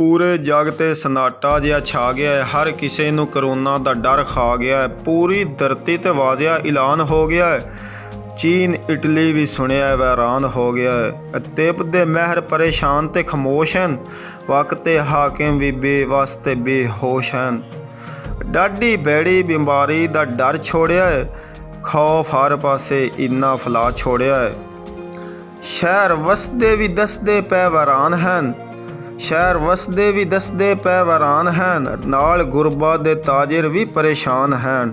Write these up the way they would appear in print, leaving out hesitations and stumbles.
ਪੂਰੇ ਜਗ 'ਤੇ ਸਨਾਟਾ ਜਿਹਾ ਛਾ ਗਿਆ ਹੈ। ਹਰ ਕਿਸੇ ਨੂੰ ਕਰੋਨਾ ਦਾ ਡਰ ਖਾ ਗਿਆ ਹੈ। ਪੂਰੀ ਧਰਤੀ 'ਤੇ ਵਾਜ਼ਿਆ ਐਲਾਨ ਹੋ ਗਿਆ ਹੈ। ਚੀਨ ਇਟਲੀ ਵੀ ਸੁਣਿਆ ਵੈਰਾਨ ਹੋ ਗਿਆ ਹੈ। ਤਿਬ ਦੇ ਮਹਿਰ ਪਰੇਸ਼ਾਨ ਤੇ ਖਾਮੋਸ਼ ਹਨ। ਵਕਤ ਤੇ ਹਾਕਿਮ ਵੀ ਬੇਵਸ ਤੇ ਬੇਹੋਸ਼ ਹਨ। ਡਾਢੀ ਬੈੜੀ ਬਿਮਾਰੀ ਦਾ ਡਰ ਛੋੜਿਆ ਹੈ। ਖੌਫ ਹਰ ਪਾਸੇ ਇੰਨਾ ਫੈਲਾ ਛੋੜਿਆ ਹੈ। ਸ਼ਹਿਰ ਵਸਦੇ ਵੀ ਦੱਸਦੇ ਪੈ ਵੈਰਾਨ ਹਨ। ਸ਼ਹਿਰ ਵਸਦੇ ਵੀ ਦੱਸਦੇ ਪੈ ਵੈਰਾਨ ਹਨ। ਨਾਲ ਗੁਰਬਾ ਦੇ ਤਾਜਰ ਵੀ ਪਰੇਸ਼ਾਨ ਹਨ।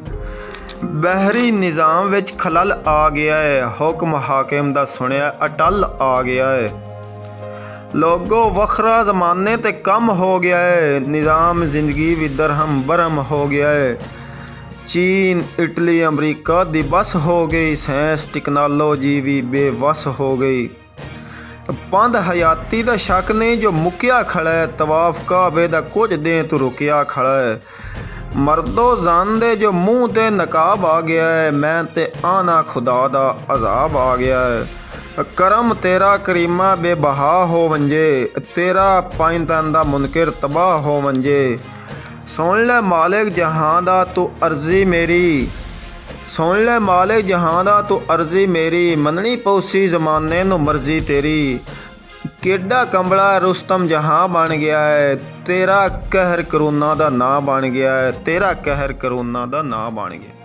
ਬਹਿਰੀ ਨਿਜ਼ਾਮ ਵਿੱਚ ਖਲਲ ਆ ਗਿਆ ਹੈ। ਹੁਕਮ ਹਾਕਿਮ ਦਾ ਸੁਣਿਆ ਅਟਲ ਆ ਗਿਆ ਹੈ। ਲੋਗੋ ਵੱਖਰਾ ਜ਼ਮਾਨੇ 'ਤੇ ਕੰਮ ਹੋ ਗਿਆ ਹੈ। ਨਿਜ਼ਾਮ ਜ਼ਿੰਦਗੀ ਵੀ ਦਰਹਮ ਬਰਹਮ ਹੋ ਗਿਆ ਹੈ। ਚੀਨ ਇਟਲੀ ਅਮਰੀਕਾ ਦੀ ਬਸ ਹੋ ਗਈ। ਸਾਇੰਸ ਟੈਕਨੋਲੋਜੀ ਵੀ ਬੇਵਸ ਹੋ ਗਈ। ਪੰਧ ਹਯਾਤੀ ਦਾ ਸ਼ੱਕ ਨਹੀਂ ਜੋ ਮੁੱਕਿਆ ਖੜਾ ਹੈ। ਤਵਾਫ ਕਾਬੇ ਦਾ ਕੁਝ ਦੇਰ ਤੋਂ ਰੁਕਿਆ ਖੜਾ ਹੈ। ਮਰਦੋ ਜ਼ਨ ਦੇ ਜੋ ਮੂੰਹ 'ਤੇ ਨਕਾਬ ਆ ਗਿਆ ਹੈ। ਮੈਂ ਤੇ ਆਨਾ ਖੁਦਾ ਦਾ ਅਜ਼ਾਬ ਆ ਗਿਆ ਹੈ। ਕਰਮ ਤੇਰਾ ਕਰੀਮਾ ਬੇਬਹਾ ਹੋ ਵੰਜੇ। ਤੇਰਾ ਪਾਇੰਤਨ ਦਾ ਮੁਨਕਿਰ ਤਬਾਹ ਹੋ ਵੰਜੇ। ਸੁਣ ਲੈ ਮਾਲਿਕ ਜਹਾਂ ਦਾ ਤੂੰ ਅਰਜ਼ੀ ਮੇਰੀ। ਸੁਣ ਲੈ ਮਾਲਿਕ ਜਹਾਂ ਦਾ ਤੂੰ ਅਰਜ਼ੀ ਮੇਰੀ। ਮੰਨਣੀ ਪਊਸੀ ਜ਼ਮਾਨੇ ਨੂੰ ਮਰਜ਼ੀ ਤੇਰੀ। ਕਿੱਡਾ ਕੰਬਲਾ ਰੁਸਤਮ ਜਹਾਂ ਬਣ ਗਿਆ ਹੈ। ਤੇਰਾ ਕਹਿਰ ਕਰੋਨਾ ਦਾ ਨਾਂ ਬਣ ਗਿਆ ਹੈ। ਤੇਰਾ ਕਹਿਰ ਕਰੋਨਾ ਦਾ ਨਾਂ ਬਣ ਗਿਆ।